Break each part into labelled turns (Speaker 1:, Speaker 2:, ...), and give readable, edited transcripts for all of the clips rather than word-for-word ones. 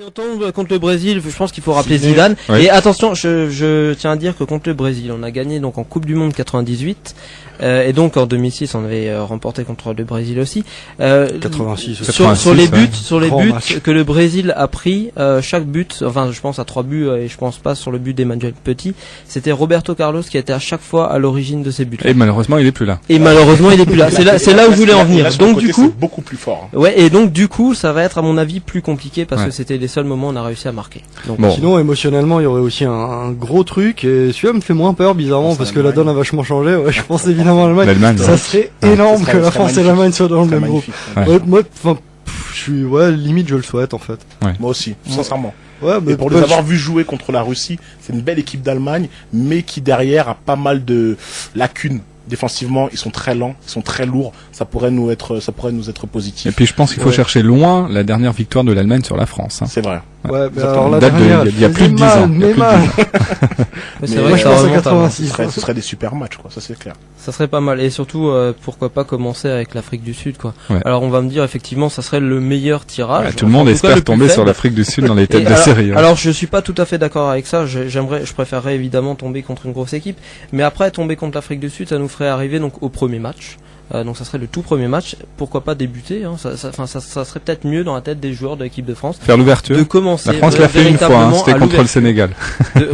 Speaker 1: On tombe contre le Brésil, je pense qu'il faut rappeler Zidane. Oui. Et attention, je tiens à dire que contre le Brésil, on a gagné donc en Coupe du Monde 98. Et donc en 2006, on avait remporté contre le Brésil aussi.
Speaker 2: 86.
Speaker 1: Sur les buts que le Brésil a pris, chaque but, enfin je pense à 3 buts et je pense pas sur le but d'Emmanuel Petit, c'était Roberto Carlos qui était à chaque fois à l'origine de ces buts.
Speaker 3: Et malheureusement, il est plus là.
Speaker 1: C'est là où je voulais en venir. Donc du coup,
Speaker 4: c'est beaucoup plus fort.
Speaker 1: Ouais, et donc du coup, ça va être à mon avis plus compliqué parce que c'était les seuls moments où on a réussi à marquer. Donc,
Speaker 2: bon. Sinon, émotionnellement, il y aurait aussi un gros truc et celui-là me fait moins peur bizarrement parce que la donne a vachement changé. Ouais, je pense évidemment à l'Allemagne. Ça serait énorme que la France et l'Allemagne soient dans le même groupe. Moi, je suis, limite, je le souhaite en fait.
Speaker 4: Ouais. Moi aussi, sincèrement. Ouais, mais pour les avoir vus jouer contre la Russie, c'est une belle équipe d'Allemagne, mais qui derrière a pas mal de lacunes. Défensivement, ils sont très lents, ils sont très lourds. Ça pourrait nous être positif.
Speaker 3: Et puis je pense qu'il faut chercher loin la dernière victoire de l'Allemagne sur la France. Hein.
Speaker 4: C'est vrai.
Speaker 2: Ouais, mais alors la dernière,
Speaker 3: il y a plus de 10 ans.
Speaker 2: Mais
Speaker 1: c'est vrai,
Speaker 2: je pense à 86.
Speaker 4: Ce serait des super matchs, quoi. Ça c'est clair.
Speaker 1: Ça serait pas mal. Et surtout, pourquoi pas commencer avec l'Afrique du Sud, quoi. Ouais. Alors on va me dire effectivement, ça serait le meilleur tirage.
Speaker 3: Ouais, tout le monde espère tomber sur l'Afrique du Sud dans les têtes de série.
Speaker 1: Alors je suis pas tout à fait d'accord avec ça. Je préférerais évidemment tomber contre une grosse équipe, mais après tomber contre l'Afrique du Sud, ça nous ferait arriver donc au premier match. Donc ça serait le tout premier match. Pourquoi pas débuter hein. Ça serait peut-être mieux dans la tête des joueurs de l'équipe de France.
Speaker 3: Faire l'ouverture.
Speaker 1: De commencer.
Speaker 3: La France l'a fait une fois. C'était contre le Sénégal.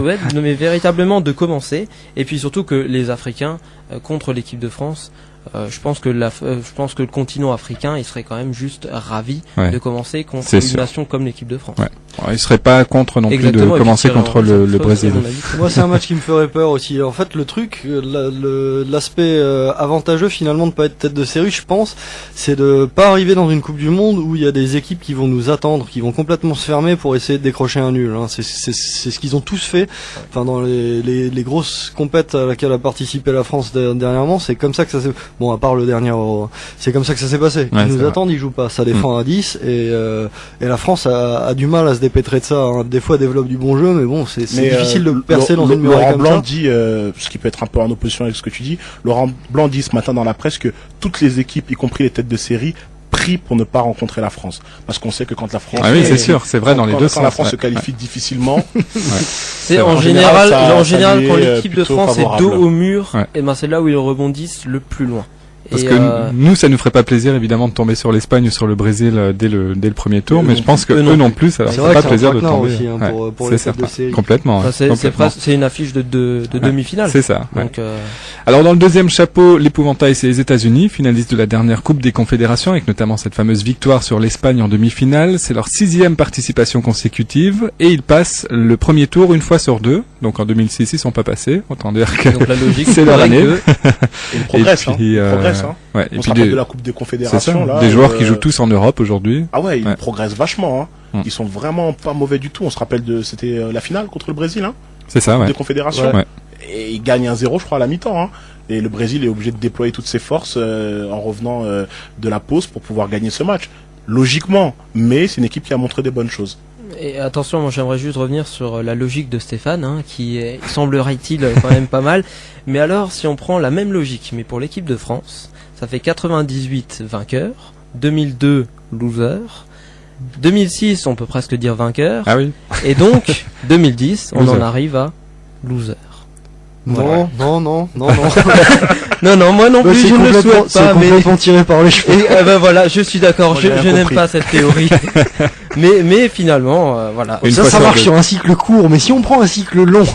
Speaker 1: Mais véritablement de commencer. Et puis surtout que les Africains contre l'équipe de France. Je pense que le continent africain, il serait quand même juste ravi de commencer contre une nation comme l'équipe de France.
Speaker 3: Ouais. Alors, il serait pas contre non plus de commencer contre le Brésil.
Speaker 2: Moi, c'est un match qui me ferait peur aussi. En fait, le truc, l'aspect avantageux finalement de pas être tête de série, je pense, c'est de pas arriver dans une Coupe du Monde où il y a des équipes qui vont nous attendre, qui vont complètement se fermer pour essayer de décrocher un nul. Hein. C'est ce qu'ils ont tous fait. Enfin, dans les grosses compètes à laquelle a participé la France dernièrement, c'est comme ça que ça s'est. Bon, à part le dernier Euro, c'est comme ça que ça s'est passé. Ils nous attendent, ils jouent pas. Ça défend à 10 et la France a du mal à se dépêtrer de ça. Hein. Des fois, développe du bon jeu, mais bon, c'est difficile de percer dans une muraille comme ça.
Speaker 4: Laurent Blanc dit, ce qui peut être un peu en opposition avec ce que tu dis, Laurent Blanc dit ce matin dans la presse que toutes les équipes, y compris les têtes de série, prient pour ne pas rencontrer la France. Parce qu'on sait que quand la France...
Speaker 3: Ah oui, c'est sûr, c'est vrai dans les deux sens.
Speaker 4: Quand la France se qualifie difficilement...
Speaker 1: C'est en général, quand l'équipe de France est dos au mur, et ben c'est là où ils rebondissent le plus loin.
Speaker 3: Parce que nous, ça nous ferait pas plaisir évidemment de tomber sur l'Espagne ou sur le Brésil dès le premier tour, mais je pense que eux non plus, ça leur ferait pas plaisir de tomber.
Speaker 2: Aussi, hein, pour les têtes de série.
Speaker 3: Complètement.
Speaker 1: C'est une affiche de demi-finale.
Speaker 3: C'est ça.
Speaker 1: Donc,
Speaker 3: alors dans le deuxième chapeau, l'épouvantail, c'est les États-Unis, finalistes de la dernière Coupe des Confédérations, avec notamment cette fameuse victoire sur l'Espagne en demi-finale. C'est leur 6e participation consécutive et ils passent le premier tour une fois sur 2. Donc en 2006, ils sont pas passés. Autant dire que c'est leur année.
Speaker 4: Et le progrès,
Speaker 3: Ouais,
Speaker 4: on se rappelle de la Coupe des Confédérations.
Speaker 3: Là, des joueurs qui jouent tous en Europe aujourd'hui.
Speaker 4: Ah ouais, ils progressent vachement. Hein. Ils sont vraiment pas mauvais du tout. On se rappelle c'était la finale contre le Brésil. Hein.
Speaker 3: C'est ça, ouais.
Speaker 4: Des Confédérations. Ouais. Et ils gagnent 1-0, je crois, à la mi-temps. Hein. Et le Brésil est obligé de déployer toutes ses forces en revenant de la pause pour pouvoir gagner ce match. Logiquement, mais c'est une équipe qui a montré des bonnes choses.
Speaker 1: Et attention, moi j'aimerais juste revenir sur la logique de Stéphane, qui semblerait-il quand même pas mal. Mais alors, si on prend la même logique, mais pour l'équipe de France, ça fait 98 vainqueurs, 2002 losers, 2006 on peut presque dire vainqueur, et donc 2010 on en arrive à loser.
Speaker 2: Non.
Speaker 1: Non, moi non plus, je ne le souhaite pas.
Speaker 2: C'est complètement tiré par les cheveux.
Speaker 1: Et voilà, je suis d'accord, je n'aime pas cette théorie. mais finalement, voilà.
Speaker 2: Ça marche sur un cycle court, mais si on prend un cycle long.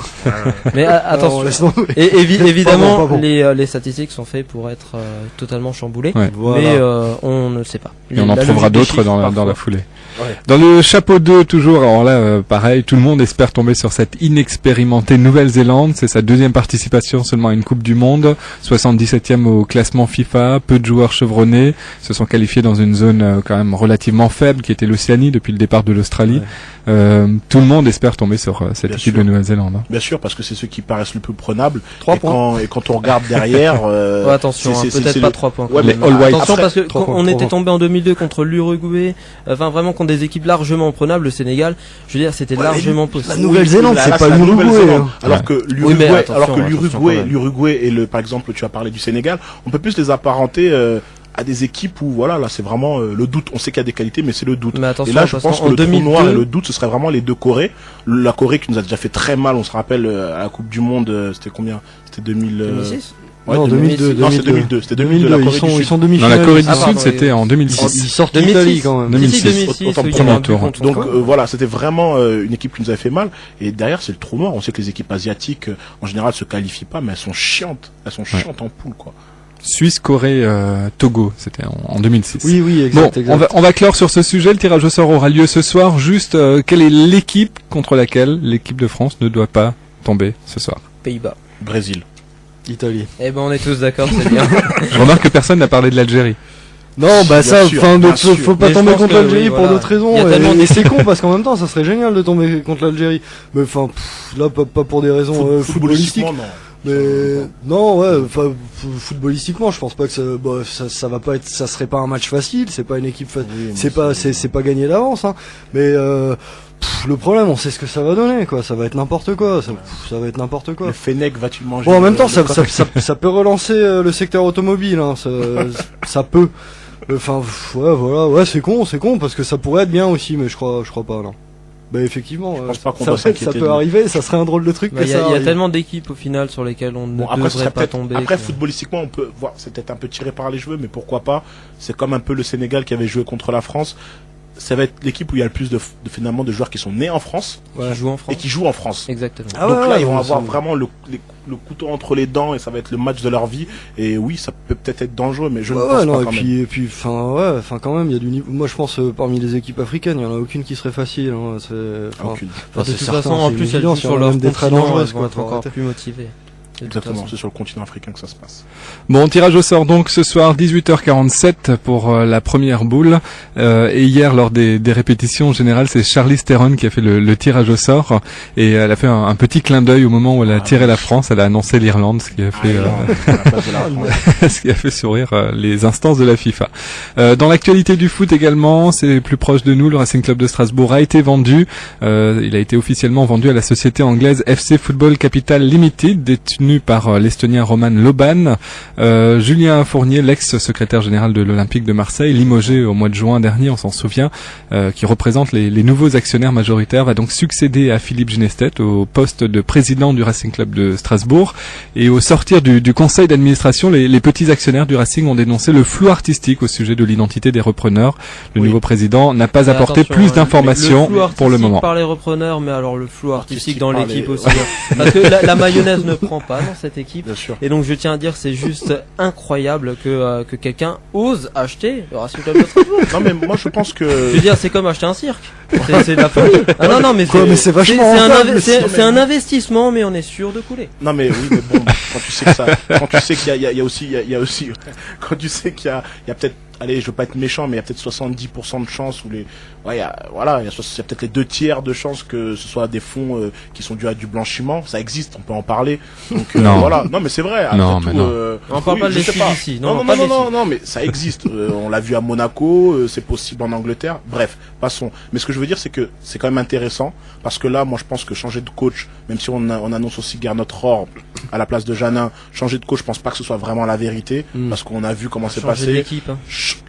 Speaker 1: Mais attention. Évidemment, les statistiques sont faites pour être totalement chamboulées. Ouais. Mais on ne sait pas.
Speaker 3: Et on en trouvera d'autres dans la foulée. Ouais. Dans le chapeau 2, toujours, alors là, pareil, tout le monde espère tomber sur cette inexpérimentée Nouvelle-Zélande. C'est sa 2e participation seulement à une Coupe du Monde, 77e au classement FIFA, peu de joueurs chevronnés, se sont qualifiés dans une zone quand même relativement faible qui était l'Océanie depuis le départ de l'Australie. Ouais. Tout le monde espère tomber sur cette équipe de Nouvelle-Zélande. Hein.
Speaker 4: Bien sûr, parce que c'est ceux qui paraissent le plus prenables. 3 points. Et quand on regarde derrière...
Speaker 1: attention, peut-être pas 3 points.
Speaker 4: Ouais, mais
Speaker 1: attention, parce que on était tombé en 2002 contre l'Uruguay, enfin vraiment contre des équipes largement prenables, le Sénégal, je veux dire, c'était largement possible.
Speaker 2: La Nouvelle-Zélande, c'est pas l'Uruguay.
Speaker 4: Alors que l'Uruguay et par exemple, tu as parlé du Sénégal, on peut plus les apparenter à des équipes où voilà, là c'est vraiment le doute. On sait qu'il y a des qualités, mais c'est le doute.
Speaker 1: Mais attention,
Speaker 4: et là je pense que le trou noir et le doute, ce serait vraiment les deux Corées. La Corée qui nous a déjà fait très mal, on se rappelle à la Coupe du Monde, c'était combien? C'était 2006.
Speaker 2: Ouais, non, 2002.
Speaker 4: Non, c'est 2002. C'était 2002. La Corée
Speaker 2: ils sont demi-finales.
Speaker 3: Non, la Corée du Sud, c'était en 2006.
Speaker 2: Ils sortent d'Italie quand même.
Speaker 1: 2006.
Speaker 4: Autant premier tour. Donc voilà, c'était vraiment une équipe qui nous avait fait mal. Et derrière, c'est le trou noir. On sait que les équipes asiatiques, en général, se qualifient pas, mais elles sont chiantes. Elles sont chiantes en poule, quoi.
Speaker 3: Suisse, Corée, Togo, c'était en 2006.
Speaker 2: Oui, exact.
Speaker 3: Bon, on va clore sur ce sujet. Le tirage au sort aura lieu ce soir. Juste, quelle est l'équipe contre laquelle l'équipe de France ne doit pas tomber ce soir?
Speaker 1: Pays-Bas.
Speaker 4: Brésil.
Speaker 2: Italie.
Speaker 1: Eh ben on est tous d'accord, c'est bien.
Speaker 3: Je remarque que personne n'a parlé de l'Algérie.
Speaker 2: Non, bah ça, faut pas tomber contre l'Algérie pour
Speaker 1: voilà.
Speaker 2: d'autres raisons. Et c'est con parce qu'en même temps, ça serait génial de tomber contre l'Algérie. Mais enfin, là, pas pour des raisons footballistiques.
Speaker 4: Non.
Speaker 2: Mais non, ouais, enfin, footballistiquement, je pense pas que ça va pas être, ça serait pas un match facile. C'est pas une équipe facile. Oui, c'est pas gagné d'avance, hein. Mais le problème, on sait ce que ça va donner, quoi. Ça va être n'importe quoi. Ça va être n'importe quoi.
Speaker 4: Le Fennec va-tu manger?
Speaker 2: Bon, en même temps, ça peut relancer le secteur automobile, hein. Ça peut. Enfin, ouais, voilà, ouais, c'est con, parce que ça pourrait être bien aussi, mais je crois pas, non. Bah effectivement,
Speaker 4: je pense pas qu'on
Speaker 2: ça peut arriver, ça serait un drôle de truc.
Speaker 1: Il y a tellement d'équipes au final sur lesquelles on ne devrait pas tomber.
Speaker 4: Après, footballistiquement, on peut voir, c'est peut-être un peu tiré par les cheveux, mais pourquoi pas? C'est comme un peu le Sénégal qui avait joué contre la France. Ça va être l'équipe où il y a le plus finalement de joueurs qui sont nés en France,
Speaker 1: qui jouent en France.
Speaker 4: Et qui jouent en France.
Speaker 1: Exactement.
Speaker 4: Donc là, ils vont avoir vraiment le couteau entre les dents et ça va être le match de leur vie. Et oui, ça peut peut-être être dangereux, mais je ne pense pas quand même.
Speaker 2: Et puis, enfin, quand même, il y a du niveau. Moi, je pense parmi les équipes africaines, il y en a aucune qui serait facile. Hein.
Speaker 4: Aucune.
Speaker 1: De toute façon, en plus, elles jouent sur leur continent, elles vont être encore plus motivées.
Speaker 4: Exactement, c'est sur le continent africain que ça se passe.
Speaker 3: Bon, tirage au sort donc ce soir 18h47 pour la première boule. Et hier, lors des répétitions générales, c'est Charlize Theron qui a fait le tirage au sort. Et elle a fait un petit clin d'œil au moment où elle a tiré la France. Elle a annoncé l'Irlande, ce qui a fait ce qui a fait sourire les instances de la FIFA. Dans l'actualité du foot également, c'est plus proche de nous. Le Racing Club de Strasbourg a été vendu. Il a été officiellement vendu à la société anglaise FC Football Capital Limited, détenue par l'Estonien Roman Loban. Julien Fournier, l'ex-secrétaire général de l'Olympique de Marseille, limogé au mois de juin dernier, on s'en souvient, qui représente les nouveaux actionnaires majoritaires, va donc succéder à Philippe Gnesthet au poste de président du Racing Club de Strasbourg. Et au sortir du conseil d'administration, les petits actionnaires du Racing ont dénoncé le flou artistique au sujet de l'identité des repreneurs. Le nouveau président n'a pas apporté plus d'informations pour le moment.
Speaker 1: Par les repreneurs, mais alors le flou artistique dans l'équipe aussi. Parce que la mayonnaise ne prend pas dans cette équipe.
Speaker 4: Bien sûr.
Speaker 1: Et donc je tiens à dire, c'est juste incroyable que quelqu'un ose acheter le Racing Club de Strasbourg.
Speaker 4: Non mais moi je pense que.
Speaker 1: Je veux dire, c'est comme acheter un cirque. C'est de la folie. Ah non mais
Speaker 2: c'est vachement.
Speaker 1: C'est un investissement, mais on est sûr de couler.
Speaker 4: Non mais oui, mais bon, quand tu sais que ça, quand tu sais qu'il y a aussi, quand tu sais qu'il y a peut-être, allez, je veux pas être méchant, mais il y a peut-être 70% de chances où il y a peut-être les 2/3 de chances que ce soit des fonds qui sont dus à du blanchiment. Ça existe, on peut en parler. Donc voilà. Non mais c'est vrai.
Speaker 3: Non,
Speaker 4: tout,
Speaker 3: mais non.
Speaker 1: On parle pas de l'étude ici.
Speaker 4: Non, mais ça existe. On l'a vu à Monaco, c'est possible en Angleterre. Bref, passons. Mais ce que je veux dire, c'est que c'est quand même intéressant parce que là, moi, je pense que changer de coach, même si on annonce aussi Gernot Rohr à la place de Janin, changer de coach, je pense pas que ce soit vraiment la vérité parce qu'on a vu comment c'est passé.
Speaker 1: Hein.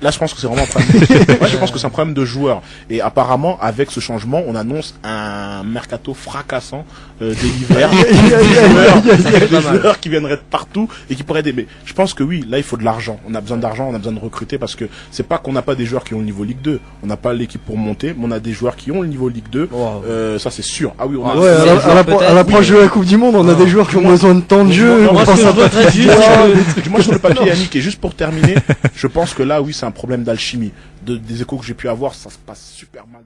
Speaker 4: Là, je pense que c'est vraiment un problème. Moi, je pense que c'est un problème de joueurs. Et apparemment, avec ce changement, on annonce un mercato fracassant des livres, des joueurs qui viendraient de partout et qui pourraient aider. Mais je pense que oui, là, il faut de l'argent. On a besoin d'argent, on a besoin de recruter parce que c'est pas qu'on n'a pas des joueurs qui ont le niveau Ligue 2. On n'a pas l'équipe pour monter, mais on a des joueurs qui ont le niveau Ligue 2. Wow. Ça, c'est sûr. Ah oui, on a
Speaker 2: à l'approche de la Coupe du Monde, on a des joueurs qui ont besoin de temps de jeu.
Speaker 4: Moi, sur le papier, Yannick, et juste pour terminer, je pense que là, oui, c'est un problème d'alchimie. Des échos que j'ai pu avoir, ça se passe super mal.